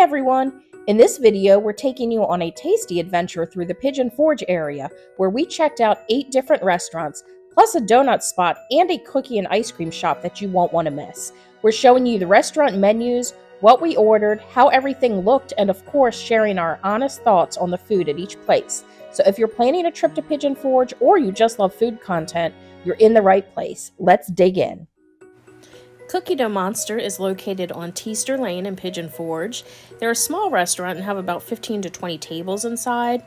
everyone! In this video, we're taking you on a tasty adventure through the Pigeon Forge area, where we checked out 8 different restaurants, plus a donut spot and a cookie and ice cream shop that you won't want to miss. We're showing you the restaurant menus, what we ordered, how everything looked, and of course sharing our honest thoughts on the food at each place. So if you're planning a trip to Pigeon Forge or you just love food content, you're in the right place. Let's dig in. Cookie Dough Monster is located on Teaster Lane in Pigeon Forge. They're a small restaurant and have about 15 to 20 tables inside.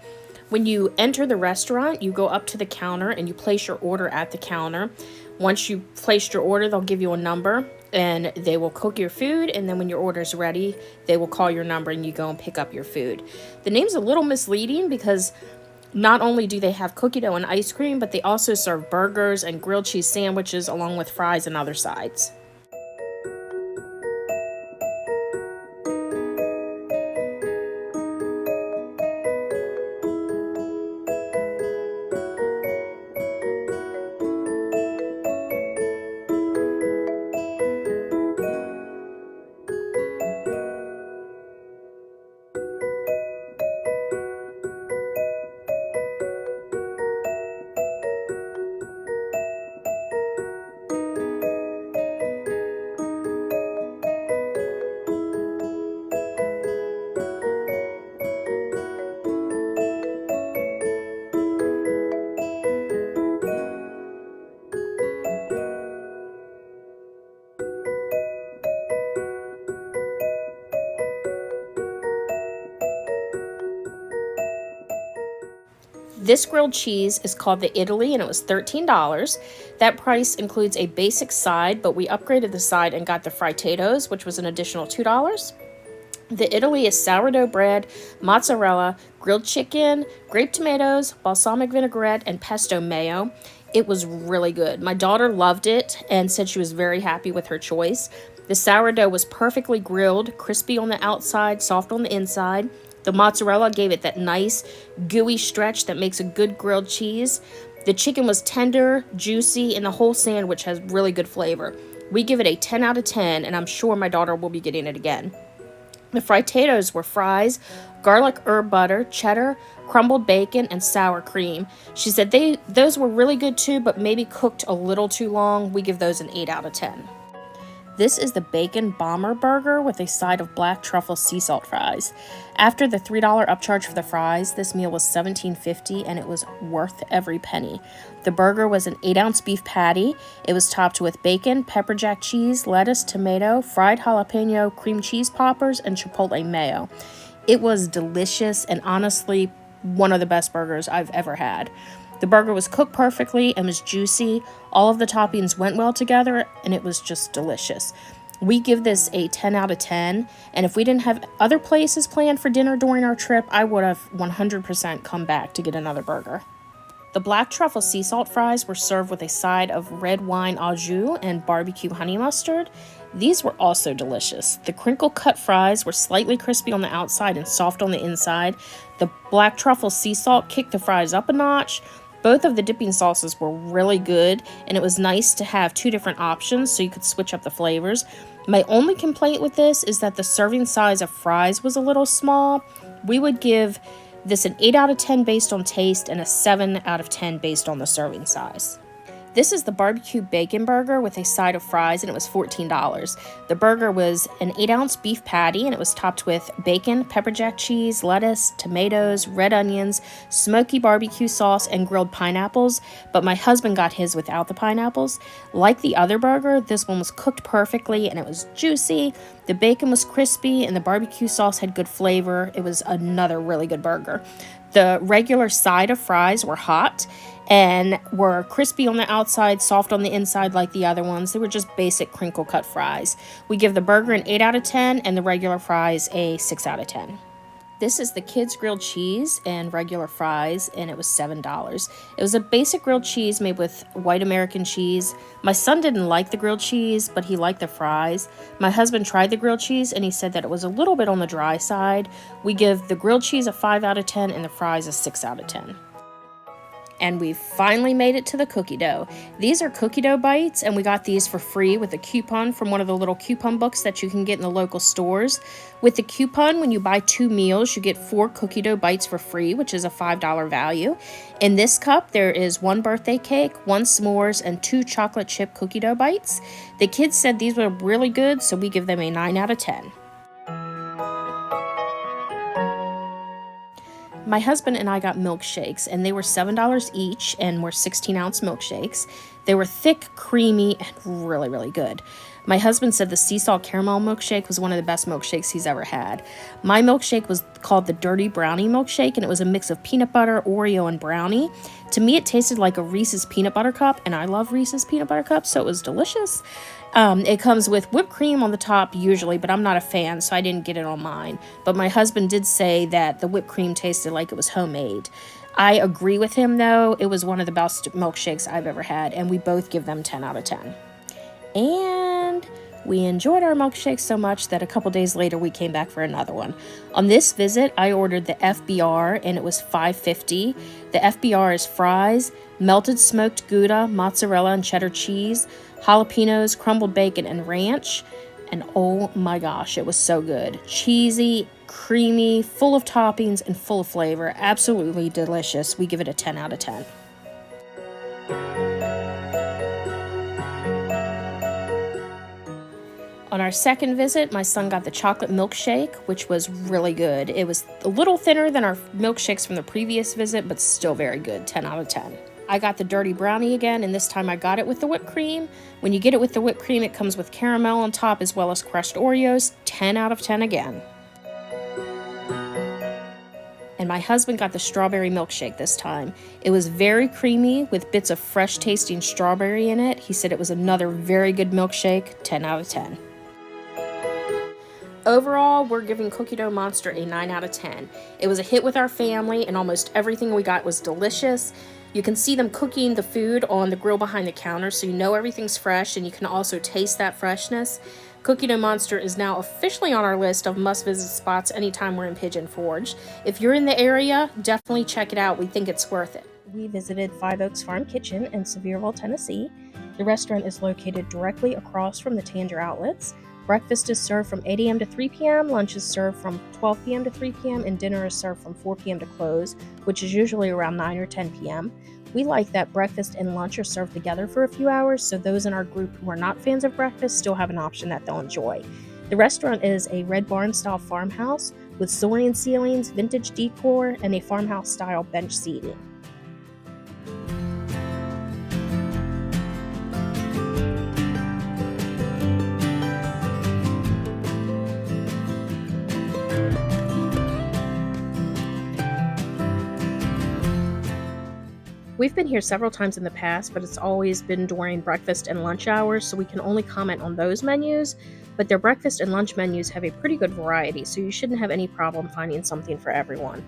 When you enter the restaurant, you go up to the counter and you place your order at the counter. Once you've placed your order, they'll give you a number and they will cook your food, and then when your order's ready, they will call your number and you go and pick up your food. The name's a little misleading because not only do they have cookie dough and ice cream, but they also serve burgers and grilled cheese sandwiches along with fries and other sides. This grilled cheese is called the Italy and it was $13. That price includes a basic side, but we upgraded the side and got the fritatoes, which was an additional $2. The Italy is sourdough bread, mozzarella, grilled chicken, grape tomatoes, balsamic vinaigrette, and pesto mayo. It was really good. My daughter loved it and said she was very happy with her choice. The sourdough was perfectly grilled, crispy on the outside, soft on the inside. The mozzarella gave it that nice, gooey stretch that makes a good grilled cheese. The chicken was tender, juicy, and the whole sandwich has really good flavor. We give it a 10 out of 10, and I'm sure my daughter will be getting it again. The fritatoes were fries, garlic herb butter, cheddar, crumbled bacon, and sour cream. She said those were really good too, but maybe cooked a little too long. We give those an 8 out of 10. This is the Bacon Bomber Burger with a side of black truffle sea salt fries. After the $3 upcharge for the fries, this meal was $17.50 and it was worth every penny. The burger was an 8-ounce beef patty. It was topped with bacon, pepper jack cheese, lettuce, tomato, fried jalapeno, cream cheese poppers, and chipotle mayo. It was delicious and honestly one of the best burgers I've ever had. The burger was cooked perfectly and was juicy. All of the toppings went well together and it was just delicious. We give this a 10 out of 10, and if we didn't have other places planned for dinner during our trip, I would have 100% come back to get another burger. The black truffle sea salt fries were served with a side of red wine au jus and barbecue honey mustard. These were also delicious. The crinkle cut fries were slightly crispy on the outside and soft on the inside. The black truffle sea salt kicked the fries up a notch. Both of the dipping sauces were really good, and it was nice to have 2 different options so you could switch up the flavors. My only complaint with this is that the serving size of fries was a little small. We would give this an 8 out of 10 based on taste and a 7 out of 10 based on the serving size. This is the barbecue bacon burger with a side of fries, and it was $14. The burger was an 8-ounce beef patty, and it was topped with bacon, pepper jack cheese, lettuce, tomatoes, red onions, smoky barbecue sauce, and grilled pineapples, but my husband got his without the pineapples. Like the other burger, this one was cooked perfectly, and it was juicy. The bacon was crispy, and the barbecue sauce had good flavor. It was another really good burger. The regular side of fries were hot and were crispy on the outside, soft on the inside like the other ones. They were just basic crinkle cut fries. We give the burger an 8 out of 10 and the regular fries a 6 out of 10. This is the kids grilled cheese and regular fries, and it was $7. It was a basic grilled cheese made with white American cheese. My son didn't like the grilled cheese, but he liked the fries. My husband tried the grilled cheese and he said that it was a little bit on the dry side. We give the grilled cheese a 5 out of 10 and the fries a 6 out of 10. And we finally made it to the cookie dough. These are cookie dough bites, and we got these for free with a coupon from one of the little coupon books that you can get in the local stores. With the coupon, when you buy 2 meals, you get 4 cookie dough bites for free, which is a $5 value. In this cup, there is 1 birthday cake, 1 s'mores, and 2 chocolate chip cookie dough bites. The kids said these were really good, so we give them a 9 out of 10. My husband and I got milkshakes, and they were $7 each and were 16-ounce milkshakes. They were thick, creamy, and really, really good. My husband said the sea salt caramel milkshake was one of the best milkshakes he's ever had. My milkshake was called the Dirty Brownie milkshake, and it was a mix of peanut butter, Oreo, and brownie. To me, it tasted like a Reese's peanut butter cup, and I love Reese's peanut butter cups, so it was delicious. It comes with whipped cream on the top usually, but I'm not a fan, so I didn't get it on mine. But my husband did say that the whipped cream tasted like it was homemade. I agree with him, though. It was one of the best milkshakes I've ever had, and we both give them 10 out of 10. And we enjoyed our milkshake so much that a couple days later we came back for another one. On this visit, I ordered the FBR, and it was $5.50. The FBR is fries, melted smoked Gouda, mozzarella and cheddar cheese, jalapenos, crumbled bacon, and ranch. And oh my gosh, it was so good. Cheesy, creamy, full of toppings, and full of flavor. Absolutely delicious. We give it a 10 out of 10. On our second visit, my son got the chocolate milkshake, which was really good. It was a little thinner than our milkshakes from the previous visit, but still very good, 10 out of 10. I got the Dirty Brownie again, and this time I got it with the whipped cream. When you get it with the whipped cream, it comes with caramel on top as well as crushed Oreos, 10 out of 10 again. And my husband got the strawberry milkshake this time. It was very creamy with bits of fresh tasting strawberry in it. He said it was another very good milkshake, 10 out of 10. Overall, we're giving Cookie Dough Monster a 9 out of 10. It was a hit with our family, and almost everything we got was delicious. You can see them cooking the food on the grill behind the counter, so you know everything's fresh, and you can also taste that freshness. Cookie Dough Monster is now officially on our list of must-visit spots anytime we're in Pigeon Forge. If you're in the area, definitely check it out. We think it's worth it. We visited Five Oaks Farm Kitchen in Sevierville, Tennessee. The restaurant is located directly across from the Tanger Outlets. Breakfast is served from 8 a.m. to 3 p.m., lunch is served from 12 p.m. to 3 p.m., and dinner is served from 4 p.m. to close, which is usually around 9 or 10 p.m. We like that breakfast and lunch are served together for a few hours, so those in our group who are not fans of breakfast still have an option that they'll enjoy. The restaurant is a red barn-style farmhouse with soaring ceilings, vintage decor, and a farmhouse-style bench seating. We've been here several times in the past, but it's always been during breakfast and lunch hours, so we can only comment on those menus. But their breakfast and lunch menus have a pretty good variety, so you shouldn't have any problem finding something for everyone.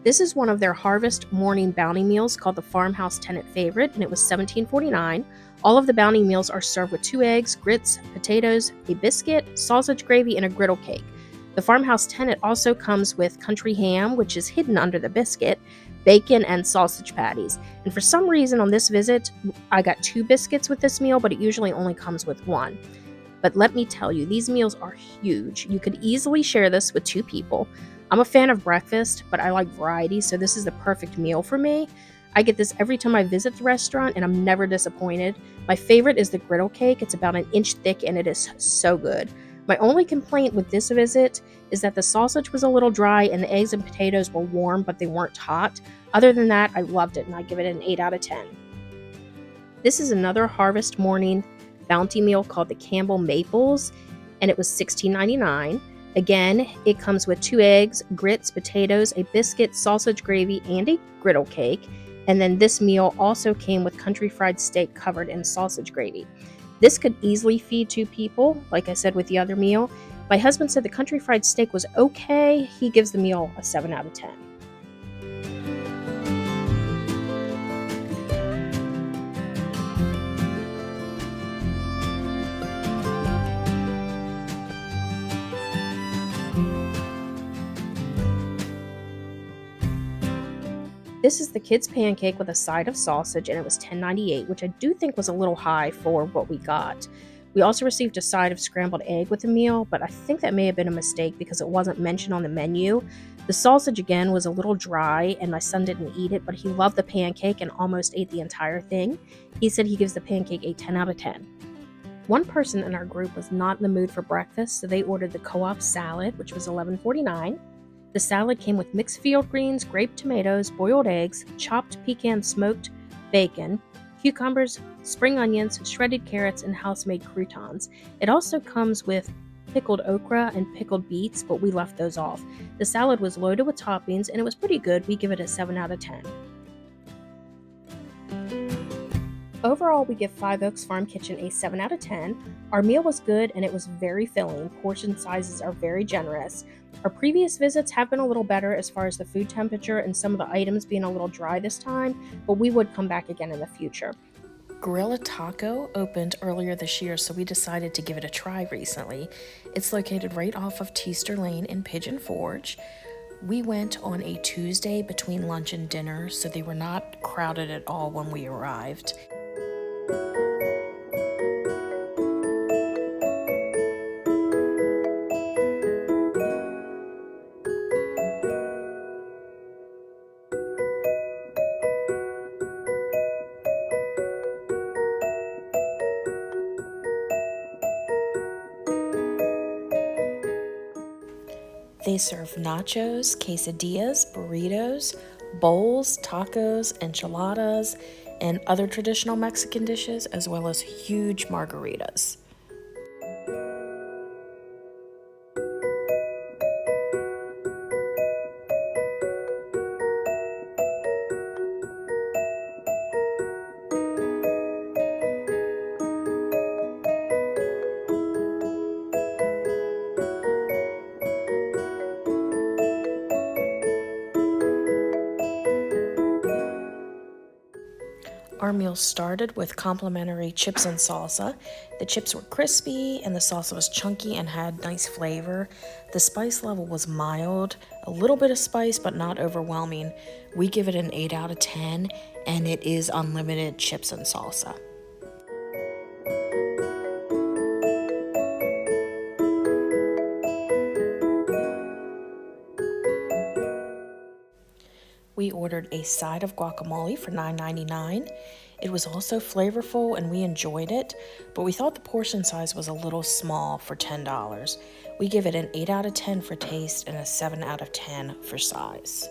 This is one of their harvest morning bounty meals called the Farmhouse Tenant Favorite, and it was $17.49. All of the bounty meals are served with 2 eggs, grits, potatoes, a biscuit, sausage gravy, and a griddle cake. The Farmhouse Tenant also comes with country ham, which is hidden under the biscuit, bacon, and sausage patties. And for some reason on this visit, I got 2 biscuits with this meal, but it usually only comes with 1. But let me tell you, these meals are huge. You could easily share this with 2 people. I'm a fan of breakfast, but I like variety, so this is the perfect meal for me. I get this every time I visit the restaurant, and I'm never disappointed. My favorite is the griddle cake. It's about 1 inch thick, and it is so good. My only complaint with this visit is that the sausage was a little dry, and the eggs and potatoes were warm, but they weren't hot. Other than that, I loved it, and I give it an 8 out of 10. This is another Harvest Morning bounty meal called the Campbell Maples, and it was $16.99. Again, it comes with 2 eggs, grits, potatoes, a biscuit, sausage gravy, and a griddle cake. And then this meal also came with country fried steak covered in sausage gravy. This could easily feed 2 people, like I said with the other meal. My husband said the country fried steak was okay. He gives the meal a 7 out of 10. This is the kids' pancake with a side of sausage, and it was $10.98, which I do think was a little high for what we got. We also received a side of scrambled egg with the meal, but I think that may have been a mistake because it wasn't mentioned on the menu. The sausage, again, was a little dry, and my son didn't eat it, but he loved the pancake and almost ate the entire thing. He said he gives the pancake a 10 out of 10. One person in our group was not in the mood for breakfast, so they ordered the co-op salad, which was $11.49. The salad came with mixed field greens, grape tomatoes, boiled eggs, chopped pecan smoked bacon, cucumbers, spring onions, shredded carrots, and house-made croutons. It also comes with pickled okra and pickled beets, but we left those off. The salad was loaded with toppings, and it was pretty good. We give it a 7 out of 10. Overall, we give Five Oaks Farm Kitchen a 7 out of 10. Our meal was good and it was very filling. Portion sizes are very generous. Our previous visits have been a little better as far as the food temperature and some of the items being a little dry this time, but we would come back again in the future. Gorilla Taco opened earlier this year, so we decided to give it a try recently. It's located right off of Teaster Lane in Pigeon Forge. We went on a Tuesday between lunch and dinner, so they were not crowded at all when we arrived. They serve nachos, quesadillas, burritos, bowls, tacos, enchiladas, and other traditional Mexican dishes, as well as huge margaritas. Our meal started with complimentary chips and salsa. The chips were crispy and the salsa was chunky and had nice flavor. The spice level was mild, a little bit of spice but not overwhelming. We give it an 8 out of 10 and it is unlimited chips and salsa. We ordered a side of guacamole for $9.99. It was also flavorful and we enjoyed it, but we thought the portion size was a little small for $10. We give it an 8 out of 10 for taste and a 7 out of 10 for size.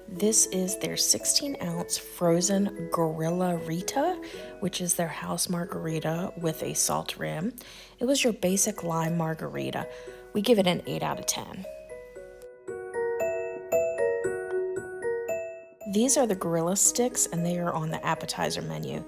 This is their 16-ounce frozen Gorilla Rita, which is their house margarita with a salt rim. It was your basic lime margarita. We give it an 8 out of 10. These are the Gorilla Sticks, and they are on the appetizer menu.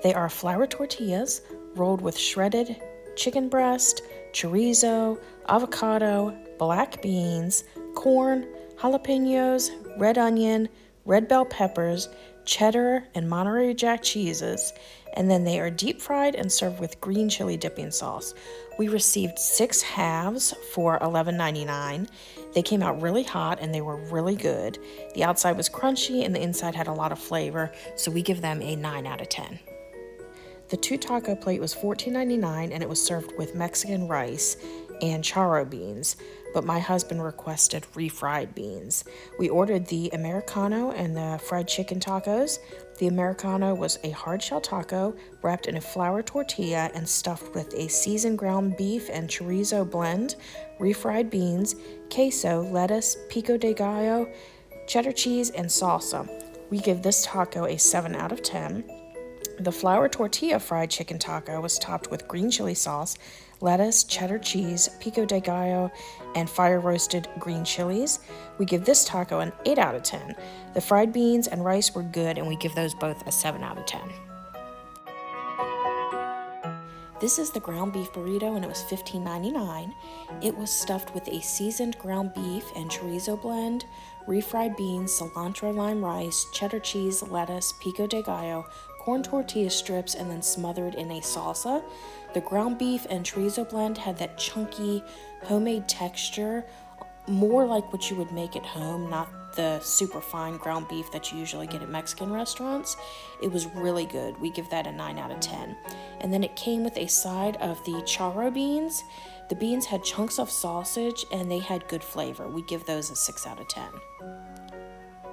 They are flour tortillas rolled with shredded chicken breast, chorizo, avocado, black beans, corn, jalapenos, red onion, red bell peppers, cheddar, and Monterey Jack cheeses, and then they are deep fried and served with green chili dipping sauce. We received 6 halves for $11.99. They came out really hot and they were really good. The outside was crunchy and the inside had a lot of flavor, so we give them a 9 out of 10. The 2 taco plate was $14.99 and it was served with Mexican rice and charro beans, but my husband requested refried beans. We ordered the Americano and the fried chicken tacos. The Americano was a hard shell taco wrapped in a flour tortilla and stuffed with a seasoned ground beef and chorizo blend, refried beans, queso, lettuce, pico de gallo, cheddar cheese, and salsa. We give this taco a 7 out of 10. The flour tortilla fried chicken taco was topped with green chili sauce, lettuce, cheddar cheese, pico de gallo, and fire roasted green chilies. We give this taco an 8 out of 10. The fried beans and rice were good, and we give those both a 7 out of 10. This is the ground beef burrito, and it was $15.99. It was stuffed with a seasoned ground beef and chorizo blend, refried beans, cilantro lime rice, cheddar cheese, lettuce, pico de gallo, corn tortilla strips, and then smothered in a salsa. The ground beef and chorizo blend had that chunky homemade texture, more like what you would make at home, not the super fine ground beef that you usually get at Mexican restaurants. It was really good. We give that a 9 out of 10. And then it came with a side of the charro beans. The beans had chunks of sausage and they had good flavor. We give those a 6 out of 10.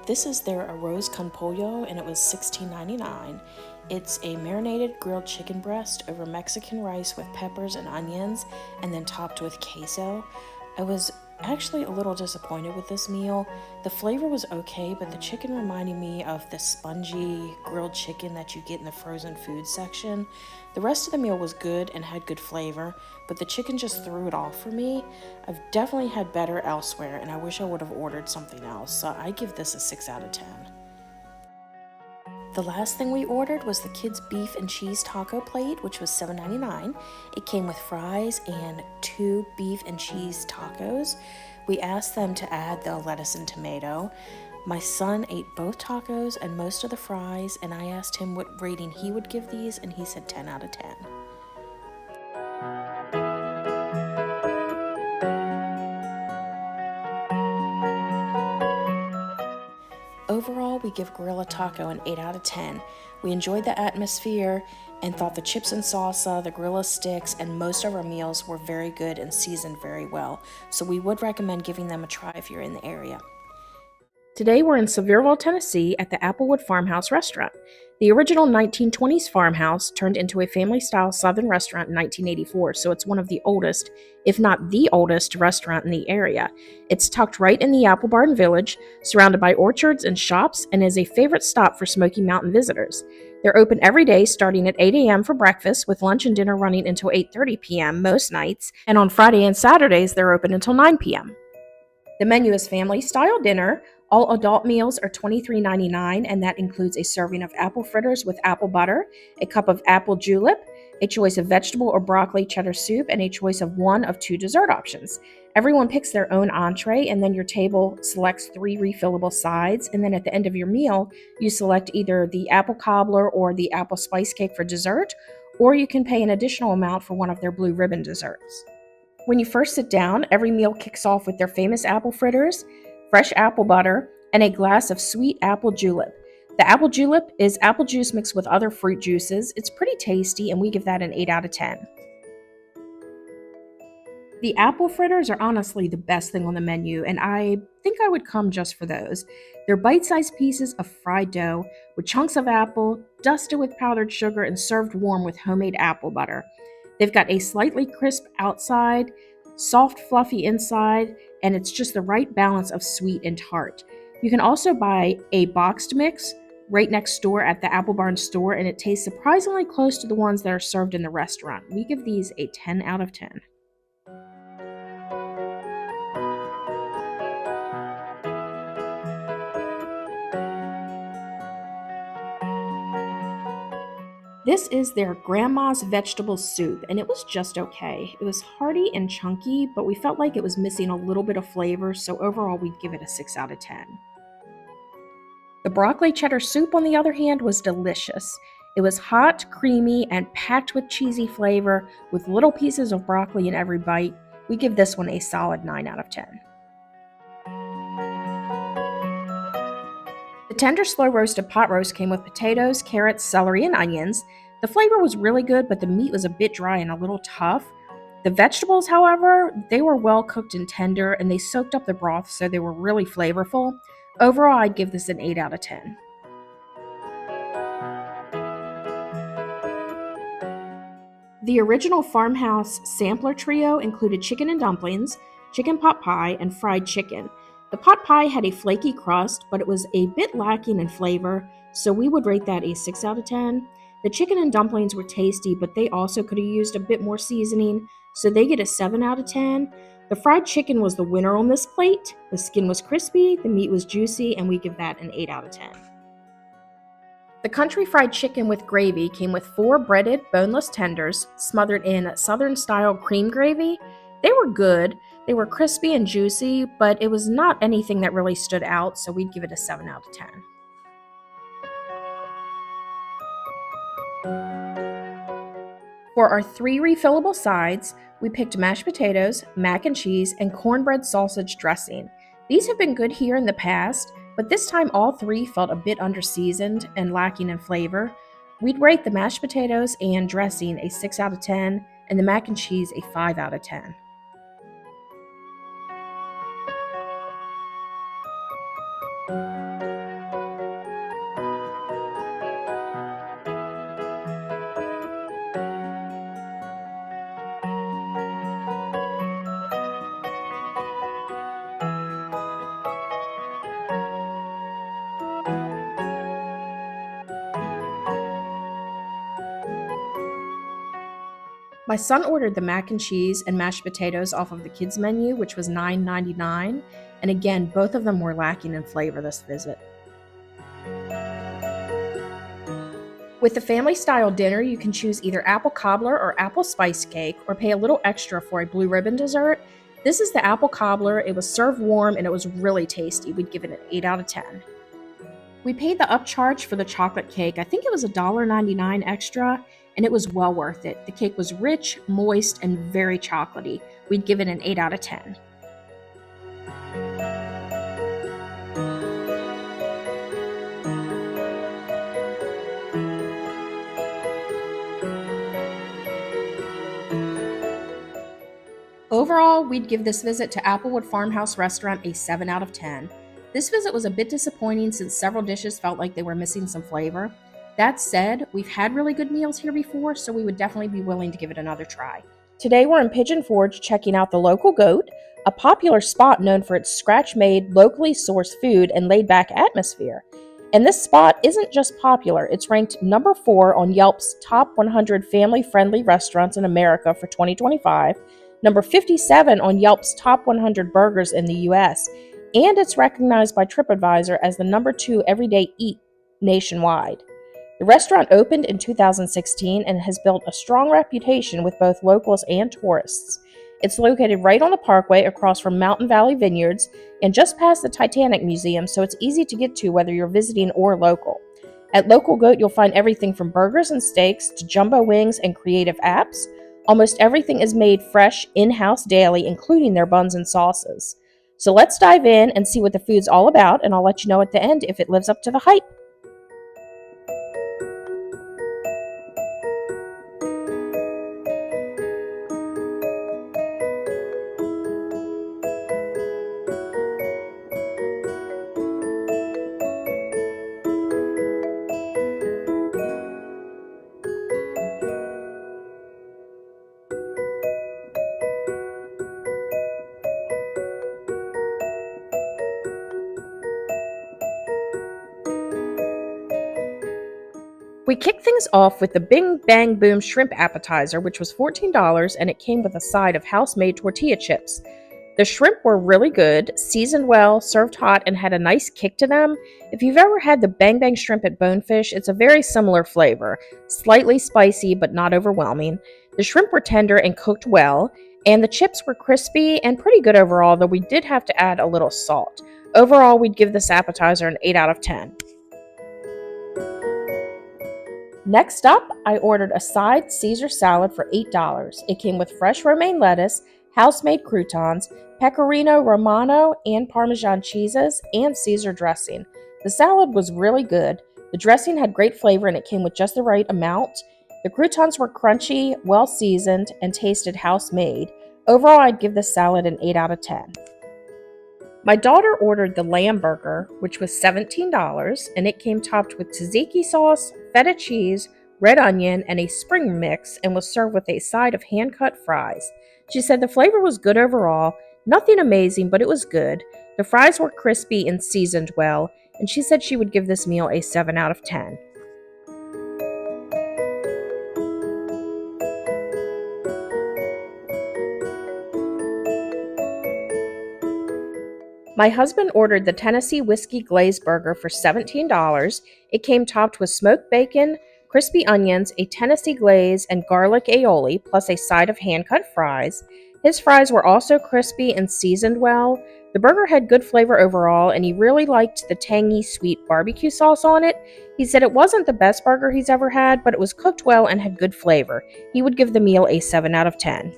This is their arroz con pollo, and it was $16.99. It's a marinated grilled chicken breast over Mexican rice with peppers and onions, and then topped with queso. I was actually a little disappointed with this meal. The flavor was okay, but the chicken reminded me of the spongy grilled chicken that you get in the frozen food section. The rest of the meal was good and had good flavor, but the chicken just threw it off for me. I've definitely had better elsewhere, and I wish I would have ordered something else, so I give this a 6 out of 10. The last thing we ordered was the kids' beef and cheese taco plate, which was $7.99. It came with fries and 2 beef and cheese tacos. We asked them to add the lettuce and tomato. My son ate both tacos and most of the fries, and I asked him what rating he would give these, and he said 10 out of 10. Overall, we give Gorilla Taco an 8 out of 10. We enjoyed the atmosphere and thought the chips and salsa, the Gorilla sticks, and most of our meals were very good and seasoned very well. So we would recommend giving them a try if you're in the area. Today we're in Sevierville, Tennessee at the Applewood Farmhouse restaurant. The original 1920s farmhouse turned into a family-style Southern restaurant in 1984, so it's one of the oldest, if not the oldest, restaurant in the area. It's tucked right in the Apple Barn Village, surrounded by orchards and shops, and is a favorite stop for Smoky Mountain visitors. They're open every day starting at 8 a.m. for breakfast, with lunch and dinner running until 8:30 p.m. most nights, and on Friday and Saturdays they're open until 9 p.m. The menu is family-style dinner. All adult meals are $23.99, and that includes a serving of apple fritters with apple butter, a cup of apple julep, a choice of vegetable or broccoli cheddar soup, and a choice of 1 of 2 dessert options. Everyone picks their own entree, and then your table selects 3 refillable sides, and then at the end of your meal, you select either the apple cobbler or the apple spice cake for dessert, or you can pay an additional amount for one of their blue ribbon desserts. When you first sit down, every meal kicks off with their famous apple fritters, fresh apple butter, and a glass of sweet apple julep. The apple julep is apple juice mixed with other fruit juices. It's pretty tasty, and we give that an 8 out of 10. The apple fritters are honestly the best thing on the menu, and I think I would come just for those. They're bite-sized pieces of fried dough with chunks of apple, dusted with powdered sugar, and served warm with homemade apple butter. They've got a slightly crisp outside, soft, fluffy inside, and it's just the right balance of sweet and tart. You can also buy a boxed mix right next door at the Apple Barn store, and it tastes surprisingly close to the ones that are served in the restaurant. We give these a 10 out of 10. This is their grandma's vegetable soup, and it was just okay. It was hearty and chunky, but we felt like it was missing a little bit of flavor, so overall we'd give it a 6 out of 10. The broccoli cheddar soup, on the other hand, was delicious. It was hot, creamy, and packed with cheesy flavor, with little pieces of broccoli in every bite. We give this one a solid 9 out of 10. The tender slow roasted pot roast came with potatoes, carrots, celery, and onions. The flavor was really good, but the meat was a bit dry and a little tough. The vegetables, however, they were well cooked and tender, and they soaked up the broth, so they were really flavorful. Overall, I'd give this an 8 out of 10. The original Farmhouse sampler trio included chicken and dumplings, chicken pot pie, and fried chicken. The pot pie had a flaky crust, but it was a bit lacking in flavor, so we would rate that a 6 out of 10. The chicken and dumplings were tasty, but they also could have used a bit more seasoning, so they get a 7 out of 10. The fried chicken was the winner on this plate. The skin was crispy, the meat was juicy, and we give that an 8 out of 10. The country fried chicken with gravy came with 4 breaded, boneless tenders smothered in Southern-style cream gravy. They were good. They were crispy and juicy, but it was not anything that really stood out, so we'd give it a 7 out of 10. For our 3 refillable sides, we picked mashed potatoes, mac and cheese, and cornbread sausage dressing. These have been good here in the past, but this time all 3 felt a bit underseasoned and lacking in flavor. We'd rate the mashed potatoes and dressing a 6 out of 10, and the mac and cheese a 5 out of 10. My son ordered the mac and cheese and mashed potatoes off of the kids' menu, which was $9.99, and again, both of them were lacking in flavor this visit. With the family-style dinner, you can choose either apple cobbler or apple spice cake, or pay a little extra for a blue ribbon dessert. This is the apple cobbler. It was served warm, and it was really tasty. We'd give it an 8 out of 10. We paid the upcharge for the chocolate cake. I think it was $1.99 extra, and it was well worth it. The cake was rich, moist, and very chocolatey. We'd give it an 8 out of 10. Overall, we'd give this visit to Applewood Farmhouse restaurant a 7 out of 10. This visit was a bit disappointing since several dishes felt like they were missing some flavor. That said, we've had really good meals here before, so we would definitely be willing to give it another try. Today we're in Pigeon Forge checking out the Local Goat, a popular spot known for its scratch-made, locally sourced food and laid-back atmosphere. And this spot isn't just popular, it's ranked number 4 on Yelp's Top 100 Family-Friendly Restaurants in America for 2025, number 57 on Yelp's Top 100 Burgers in the U.S., and it's recognized by TripAdvisor as the number 2 everyday eat nationwide. The restaurant opened in 2016 and has built a strong reputation with both locals and tourists. It's located right on the parkway across from Mountain Valley Vineyards and just past the Titanic Museum, so it's easy to get to whether you're visiting or local. At Local Goat, you'll find everything from burgers and steaks to jumbo wings and creative apps. Almost everything is made fresh in-house daily, including their buns and sauces. So let's dive in and see what the food's all about, and I'll let you know at the end if it lives up to the hype. We kicked things off with the Bing Bang Boom Shrimp Appetizer, which was $14, and it came with a side of house-made tortilla chips. The shrimp were really good, seasoned well, served hot, and had a nice kick to them. If you've ever had the Bang Bang Shrimp at Bonefish, it's a very similar flavor, slightly spicy but not overwhelming. The shrimp were tender and cooked well, and the chips were crispy and pretty good overall, though we did have to add a little salt. Overall, we'd give this appetizer an 8 out of 10. Next up, I ordered a side Caesar salad for $8. It came with fresh romaine lettuce, house-made croutons, pecorino romano and Parmesan cheeses, and Caesar dressing. The salad was really good. The dressing had great flavor and it came with just the right amount. The croutons were crunchy, well-seasoned, and tasted house-made. Overall, I'd give this salad an 8 out of 10. My daughter ordered the lamb burger, which was $17, and it came topped with tzatziki sauce, feta cheese, red onion, and a spring mix, and was served with a side of hand-cut fries. She said the flavor was good overall, nothing amazing, but it was good. The fries were crispy and seasoned well, and she said she would give this meal a 7 out of 10. My husband ordered the Tennessee Whiskey Glaze Burger for $17. It came topped with smoked bacon, crispy onions, a Tennessee glaze, and garlic aioli, plus a side of hand-cut fries. His fries were also crispy and seasoned well. The burger had good flavor overall, and he really liked the tangy, sweet barbecue sauce on it. He said it wasn't the best burger he's ever had, but it was cooked well and had good flavor. He would give the meal a 7 out of 10.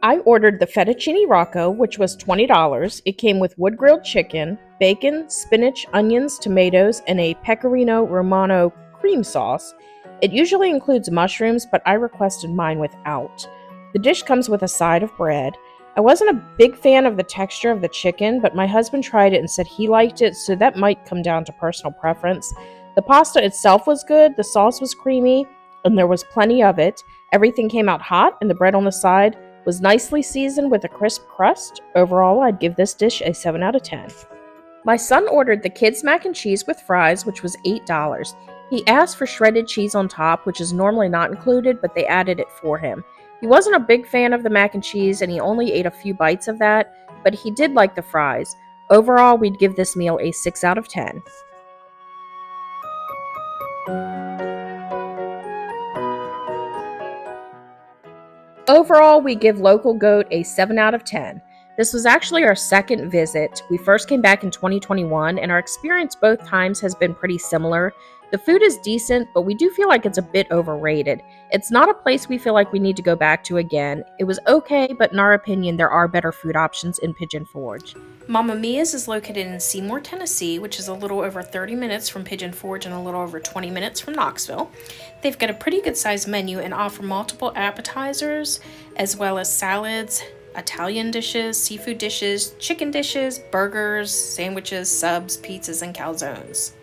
I ordered the fettuccine rocco, which was $20. It came with wood-grilled chicken, bacon, spinach, onions, tomatoes, and a pecorino romano cream sauce. It usually includes mushrooms, but I requested mine without. The dish comes with a side of bread. I wasn't a big fan of the texture of the chicken, but my husband tried it and said he liked it, so that might come down to personal preference. The pasta itself was good, the sauce was creamy, and there was plenty of it. Everything came out hot, and the bread on the side was nicely seasoned with a crisp crust. Overall, I'd give this dish a 7 out of 10. My son ordered the kids' mac and cheese with fries, which was $8. He asked for shredded cheese on top, which is normally not included, but they added it for him. He wasn't a big fan of the mac and cheese, and he only ate a few bites of that, but he did like the fries. Overall, we'd give this meal a 6 out of 10. Overall, we give Local Goat a 7 out of 10. This was actually our second visit. We first came back in 2021, and our experience both times has been pretty similar. The food is decent, but we do feel like it's a bit overrated. It's not a place we feel like we need to go back to again. It was okay, but in our opinion, there are better food options in Pigeon Forge. Mama Mia's is located in Seymour, Tennessee, which is a little over 30 minutes from Pigeon Forge and a little over 20 minutes from Knoxville. They've got a pretty good sized menu and offer multiple appetizers, as well as salads, Italian dishes, seafood dishes, chicken dishes, burgers, sandwiches, subs, pizzas, and calzones.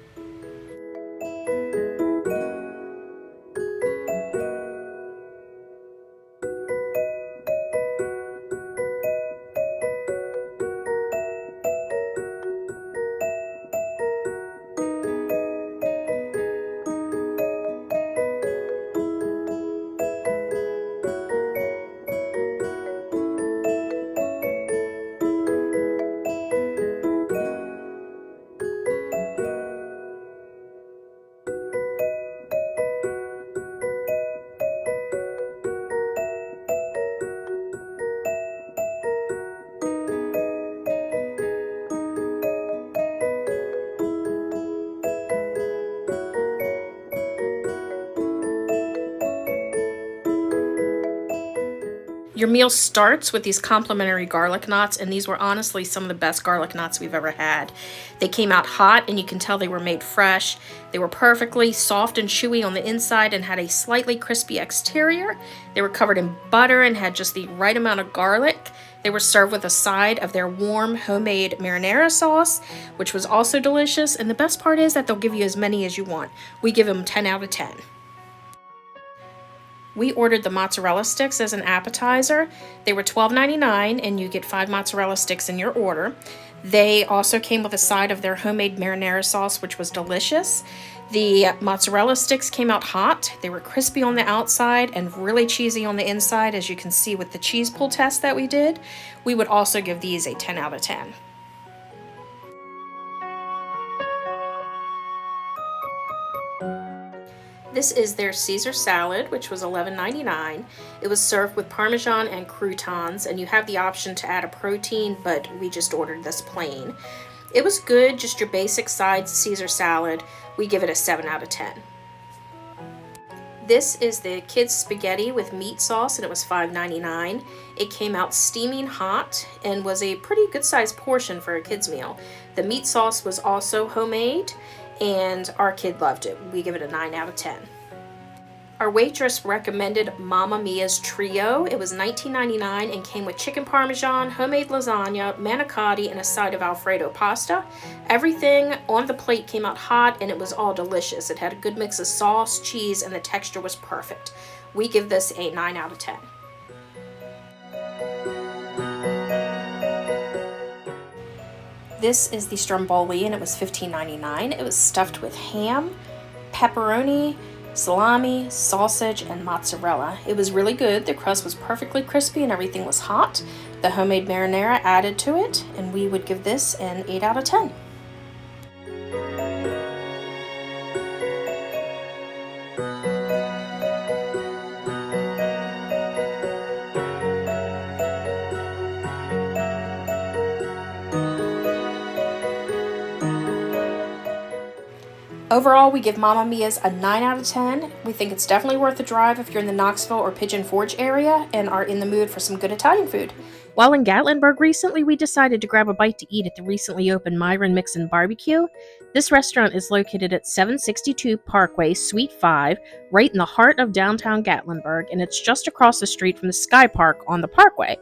Your meal starts with these complimentary garlic knots, and these were honestly some of the best garlic knots we've ever had. They came out hot, and you can tell they were made fresh. They were perfectly soft and chewy on the inside and had a slightly crispy exterior. They were covered in butter and had just the right amount of garlic. They were served with a side of their warm homemade marinara sauce, which was also delicious. And the best part is that they'll give you as many as you want. We give them 10 out of 10. We ordered the mozzarella sticks as an appetizer. They were $12.99, and you get 5 mozzarella sticks in your order. They also came with a side of their homemade marinara sauce, which was delicious. The mozzarella sticks came out hot. They were crispy on the outside and really cheesy on the inside, as you can see with the cheese pull test that we did. We would also give these a 10 out of 10. This is their Caesar salad, which was $11.99. It was served with Parmesan and croutons, and you have the option to add a protein, but we just ordered this plain. It was good, just your basic side Caesar salad. We give it a 7 out of 10. This is the kids' spaghetti with meat sauce, and it was $5.99. It came out steaming hot and was a pretty good sized portion for a kid's meal. The meat sauce was also homemade, and our kid loved it. We give it a 9 out of 10. Our waitress recommended Mamma Mia's Trio. It was $19.99 and came with chicken parmesan, homemade lasagna, manicotti, and a side of Alfredo pasta. Everything on the plate came out hot, and it was all delicious. It had a good mix of sauce, cheese, and the texture was perfect. We give this a 9 out of 10. This is the stromboli, and it was $15.99. It was stuffed with ham, pepperoni, salami, sausage, and mozzarella. It was really good. The crust was perfectly crispy and everything was hot. The homemade marinara added to it, and we would give this an 8 out of 10. Overall, we give Mamma Mia's a 9 out of 10. We think it's definitely worth the drive if you're in the Knoxville or Pigeon Forge area and are in the mood for some good Italian food. While in Gatlinburg recently, we decided to grab a bite to eat at the recently opened Myron Mixon BBQ. This restaurant is located at 762 Parkway, Suite 5, right in the heart of downtown Gatlinburg, and it's just across the street from the Sky Park on the Parkway.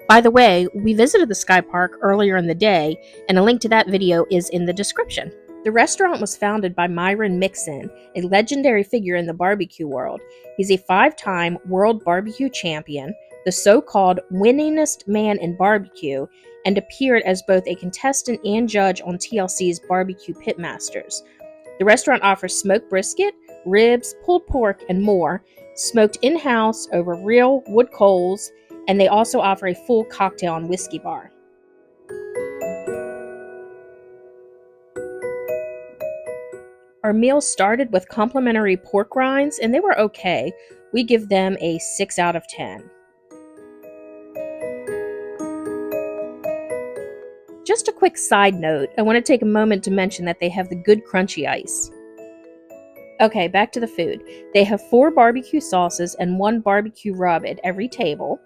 By the way, we visited the Sky Park earlier in the day, and a link to that video is in the description. The restaurant was founded by Myron Mixon, a legendary figure in the barbecue world. He's a 5-time world barbecue champion, the so-called winningest man in barbecue, and appeared as both a contestant and judge on TLC's Barbecue Pitmasters. The restaurant offers smoked brisket, ribs, pulled pork, and more, smoked in-house over real wood coals, and they also offer a full cocktail and whiskey bar. Our meal started with complimentary pork rinds, and they were okay. We give them a 6 out of 10. Just a quick side note, I want to take a moment to mention that they have the good crunchy ice. Okay, back to the food. They have 4 barbecue sauces and 1 barbecue rub at every table.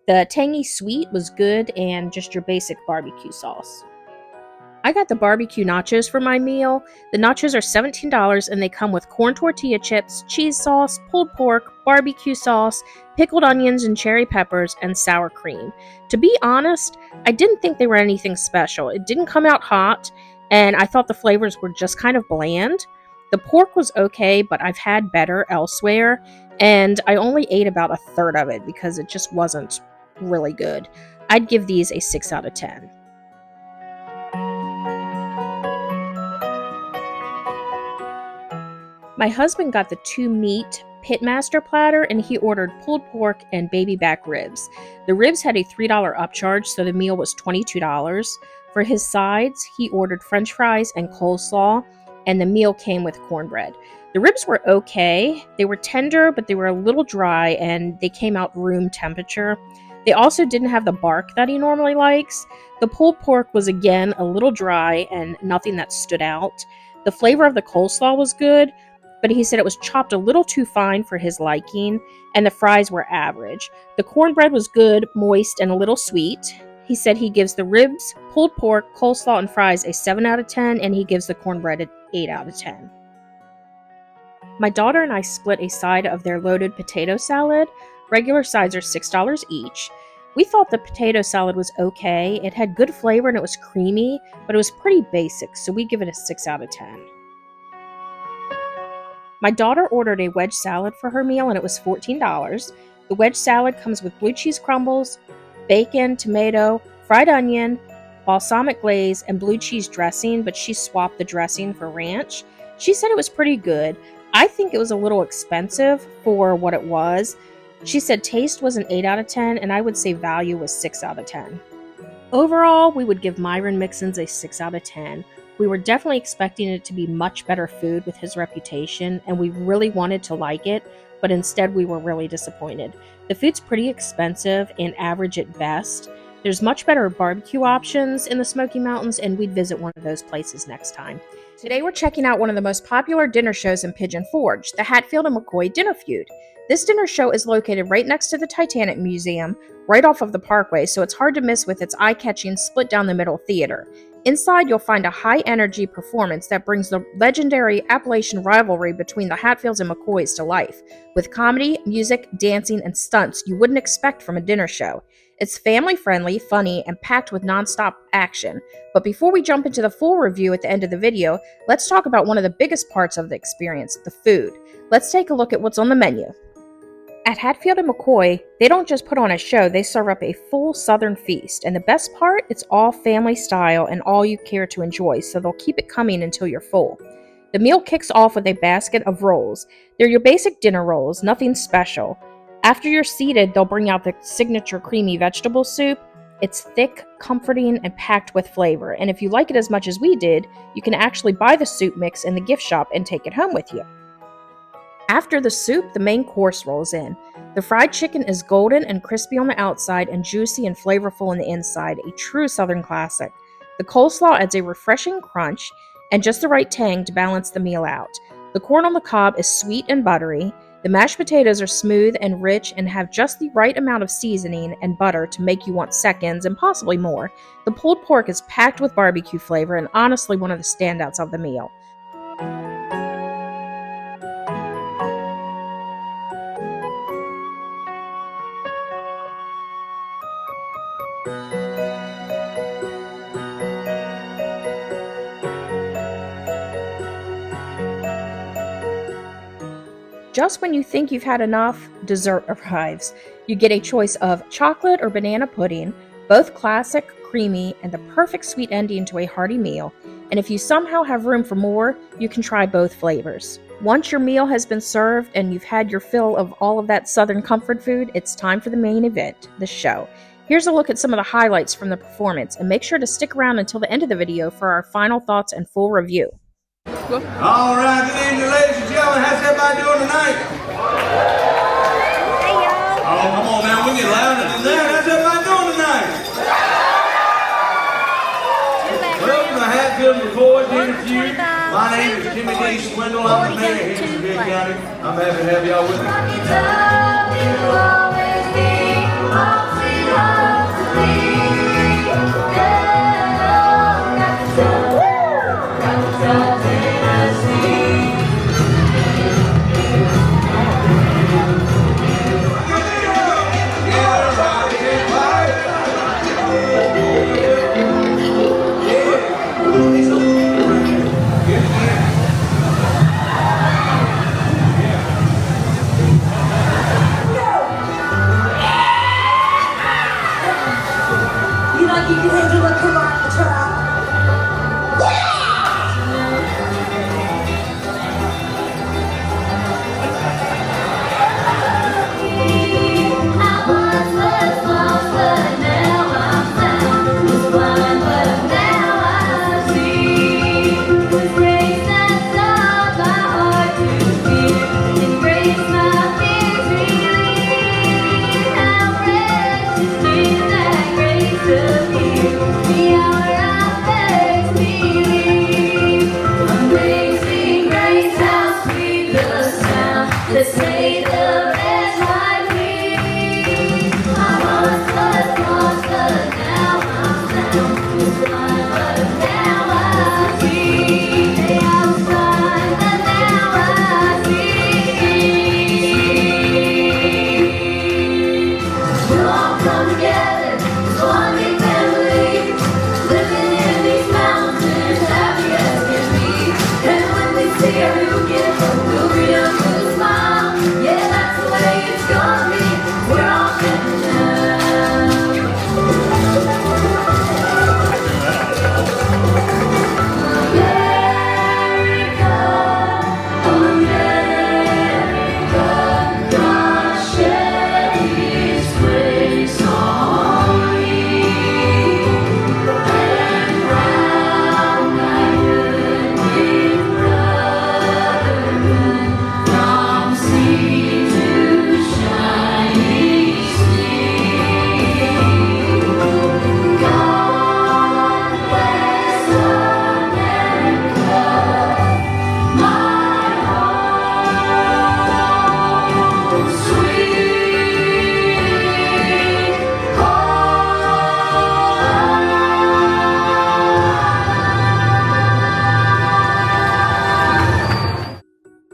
The tangy sweet was good and just your basic barbecue sauce. I got the barbecue nachos for my meal. The nachos are $17 and they come with corn tortilla chips, cheese sauce, pulled pork, barbecue sauce, pickled onions and cherry peppers, and sour cream. To be honest, I didn't think they were anything special. It didn't come out hot, and I thought the flavors were just kind of bland. The pork was okay, but I've had better elsewhere, and I only ate about a third of it because it just wasn't really good. I'd give these a 6 out of 10. My husband got the 2-meat Pitmaster platter, and he ordered pulled pork and baby back ribs. The ribs had a $3 upcharge, so the meal was $22. For his sides, he ordered french fries and coleslaw, and the meal came with cornbread. The ribs were okay. They were tender, but they were a little dry, and they came out room temperature. They also didn't have the bark that he normally likes. The pulled pork was again a little dry and nothing that stood out. The flavor of the coleslaw was good, but he said it was chopped a little too fine for his liking, and the fries were average. The cornbread was good, moist, and a little sweet. He said he gives the ribs, pulled pork, coleslaw, and fries a 7 out of 10, and he gives the cornbread an 8 out of 10. My daughter and I split a side of their loaded potato salad. Regular sides are $6 each. We thought the potato salad was okay. It had good flavor and it was creamy, but it was pretty basic, so we give it a 6 out of 10. My daughter ordered a wedge salad for her meal, and it was $14. The wedge salad comes with blue cheese crumbles, bacon, tomato, fried onion, balsamic glaze, and blue cheese dressing, but she swapped the dressing for ranch. She said it was pretty good. I think it was a little expensive for what it was. She said taste was an 8 out of 10, and I would say value was 6 out of 10. Overall, we would give Myron Mixon's a 6 out of 10. We were definitely expecting it to be much better food with his reputation, and we really wanted to like it, but instead we were really disappointed. The food's pretty expensive and average at best. There's much better barbecue options in the Smoky Mountains, and we'd visit one of those places next time. Today we're checking out one of the most popular dinner shows in Pigeon Forge, the Hatfield and McCoy Dinner Feud. This dinner show is located right next to the Titanic Museum, right off of the Parkway, so it's hard to miss with its eye-catching split-down-the-middle theater. Inside, you'll find a high-energy performance that brings the legendary Appalachian rivalry between the Hatfields and McCoys to life, with comedy, music, dancing, and stunts you wouldn't expect from a dinner show. It's family-friendly, funny, and packed with non-stop action. But before we jump into the full review at the end of the video, let's talk about one of the biggest parts of the experience, the food. Let's take a look at what's on the menu. At Hatfield and McCoy, they don't just put on a show, they serve up a full Southern feast. And the best part, it's all family style and all you care to enjoy, so they'll keep it coming until you're full. The meal kicks off with a basket of rolls. They're your basic dinner rolls, nothing special. After you're seated, they'll bring out the signature creamy vegetable soup. It's thick, comforting, and packed with flavor. And if you like it as much as we did, you can actually buy the soup mix in the gift shop and take it home with you. After the soup, the main course rolls in. The fried chicken is golden and crispy on the outside and juicy and flavorful on the inside, a true Southern classic. The coleslaw adds a refreshing crunch and just the right tang to balance the meal out. The corn on the cob is sweet and buttery. The mashed potatoes are smooth and rich and have just the right amount of seasoning and butter to make you want seconds and possibly more. The pulled pork is packed with barbecue flavor and honestly one of the standouts of the meal. Just when you think you've had enough, dessert arrives. You get a choice of chocolate or banana pudding, both classic, creamy, and the perfect sweet ending to a hearty meal. And if you somehow have room for more, you can try both flavors. Once your meal has been served and you've had your fill of all of that Southern comfort food, it's time for the main event, the show. Here's a look at some of the highlights from the performance, and make sure to stick around until the end of the video for our final thoughts and full review. All right, good evening, ladies and gentlemen. How's everybody doing tonight? Hey, y'all. Oh, come on now, we get louder than that. How's everybody doing tonight? Welcome to Hatfield and McCoy Dinner Feud. My name is Jimmy D. Swindle. I'm the mayor here in Big County. I'm happy to have y'all with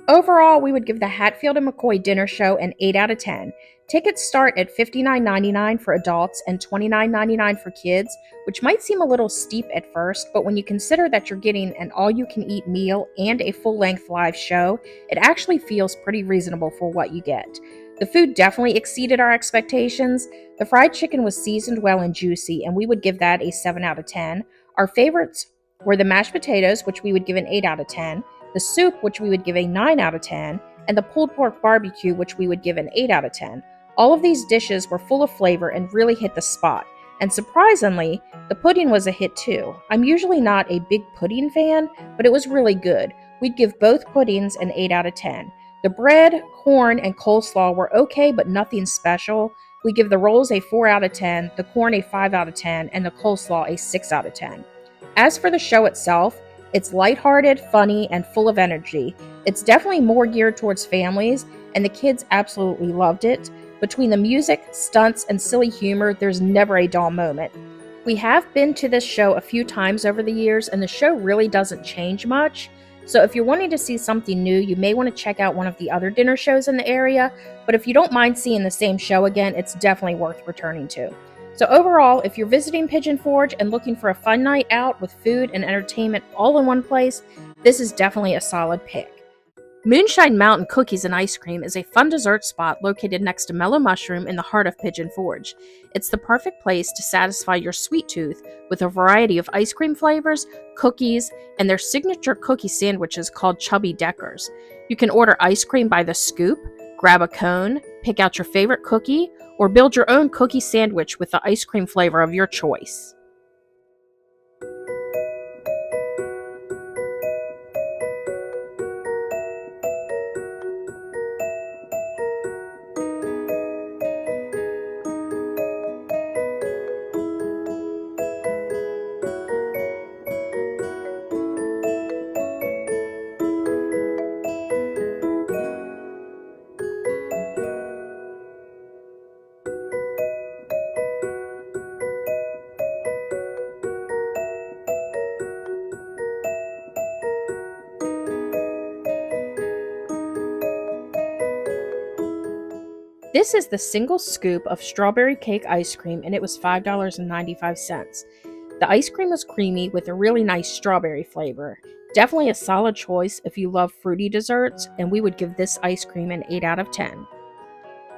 Overall, we would give the Hatfield and McCoy dinner show an 8 out of 10. Tickets start at $59.99 for adults and $29.99 for kids, which might seem a little steep at first, but when you consider that you're getting an all-you-can-eat meal and a full-length live show, it actually feels pretty reasonable for what you get. The food definitely exceeded our expectations. The fried chicken was seasoned well and juicy, and we would give that a 7 out of 10. Our favorites were the mashed potatoes, which we would give an 8 out of 10, the soup, which we would give a 9 out of 10, and the pulled pork barbecue, which we would give an 8 out of 10. All of these dishes were full of flavor and really hit the spot. And surprisingly, the pudding was a hit too. I'm usually not a big pudding fan, but it was really good. We'd give both puddings an 8 out of 10. The bread, corn, and coleslaw were okay, but nothing special. We give the rolls a 4 out of 10, the corn a 5 out of 10, and the coleslaw a 6 out of 10. As for the show itself, it's lighthearted, funny, and full of energy. It's definitely more geared towards families, and the kids absolutely loved it. Between the music, stunts, and silly humor, there's never a dull moment. We have been to this show a few times over the years, and the show really doesn't change much. So if you're wanting to see something new, you may want to check out one of the other dinner shows in the area, but if you don't mind seeing the same show again, it's definitely worth returning to. So overall, if you're visiting Pigeon Forge and looking for a fun night out with food and entertainment all in one place, this is definitely a solid pick. Moonshine Mountain Cookies and Ice Cream is a fun dessert spot located next to Mellow Mushroom in the heart of Pigeon Forge. It's the perfect place to satisfy your sweet tooth with a variety of ice cream flavors, cookies, and their signature cookie sandwiches called Chubby Deckers. You can order ice cream by the scoop, grab a cone, pick out your favorite cookie, or build your own cookie sandwich with the ice cream flavor of your choice. This is the single scoop of strawberry cake ice cream, and it was $5.95. The ice cream was creamy with a really nice strawberry flavor. Definitely a solid choice if you love fruity desserts, and we would give this ice cream an 8 out of 10.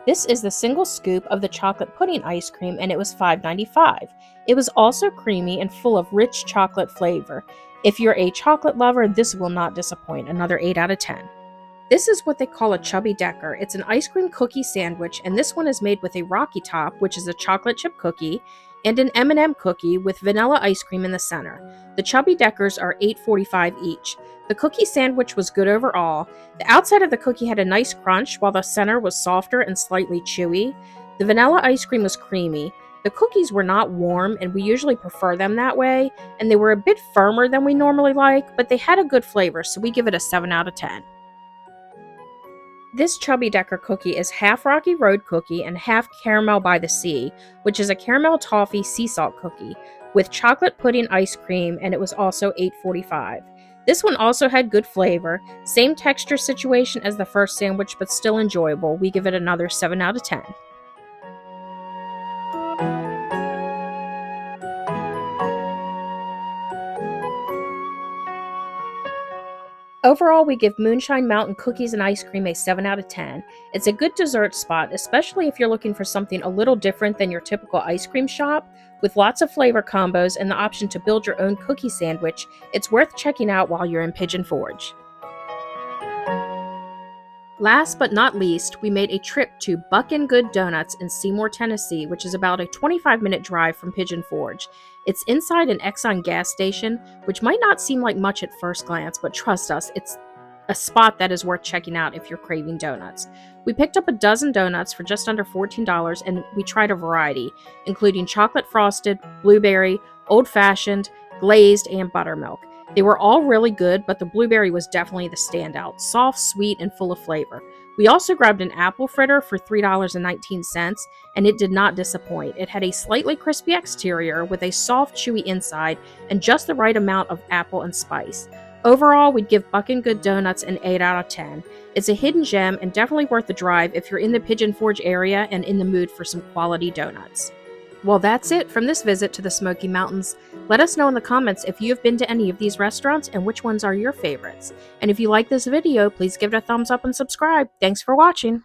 This is the single scoop of the chocolate pudding ice cream, and it was $5.95. It was also creamy and full of rich chocolate flavor. If you're a chocolate lover, this will not disappoint. Another 8 out of 10. This is what they call a Chubby Decker. It's an ice cream cookie sandwich, and this one is made with a Rocky Top, which is a chocolate chip cookie, and an M&M cookie with vanilla ice cream in the center. The Chubby Deckers are $8.45 each. The cookie sandwich was good overall. The outside of the cookie had a nice crunch, while the center was softer and slightly chewy. The vanilla ice cream was creamy. The cookies were not warm, and we usually prefer them that way, and they were a bit firmer than we normally like, but they had a good flavor, so we give it a 7 out of 10. This Chubby Decker cookie is half Rocky Road cookie and half Caramel by the Sea, which is a caramel toffee sea salt cookie, with chocolate pudding ice cream, and it was also $8.45. This one also had good flavor, same texture situation as the first sandwich, but still enjoyable. We give it another 7 out of 10. Overall, we give Moonshine Mountain Cookies and Ice Cream a 7 out of 10. It's a good dessert spot, especially if you're looking for something a little different than your typical ice cream shop. With lots of flavor combos and the option to build your own cookie sandwich, it's worth checking out while you're in Pigeon Forge. Last but not least, we made a trip to Buckin' Good Donuts in Seymour, Tennessee, which is about a 25-minute drive from Pigeon Forge. It's inside an Exxon gas station, which might not seem like much at first glance, but trust us, it's a spot that is worth checking out if you're craving donuts. We picked up a dozen donuts for just under $14, and we tried a variety, including chocolate frosted, blueberry, old-fashioned, glazed, and buttermilk. They were all really good, but the blueberry was definitely the standout, soft, sweet, and full of flavor. We also grabbed an apple fritter for $3.19, and it did not disappoint. It had a slightly crispy exterior with a soft, chewy inside and just the right amount of apple and spice. Overall, we'd give Buckin' Good Donuts an 8 out of 10. It's a hidden gem and definitely worth the drive if you're in the Pigeon Forge area and in the mood for some quality donuts. Well, that's it from this visit to the Smoky Mountains. Let us know in the comments if you have been to any of these restaurants and which ones are your favorites. And if you like this video, please give it a thumbs up and subscribe. Thanks for watching.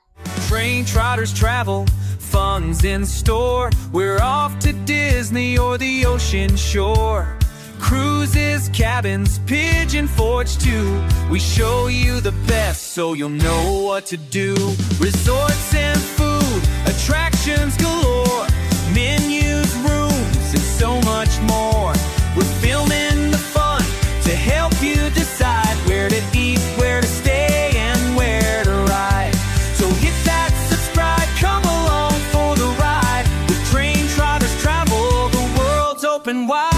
TrainTrotters travel, fun's in store. We're off to Disney or the ocean shore. Cruises, cabins, Pigeon Forge too. We show you the best so you'll know what to do. Resorts and food, attractions galore, menus, rooms, and so much more. We're filming the fun to help you decide where to eat, where to stay, and where to ride. So hit that subscribe, come along for the ride. With TrainTrotters travel, the world's open wide.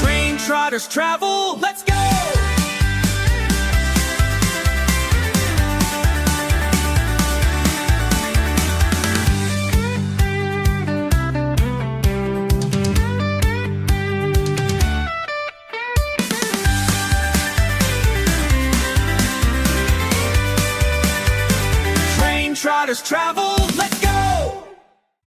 TrainTrotters travel, let's go! TrainTrotters travel.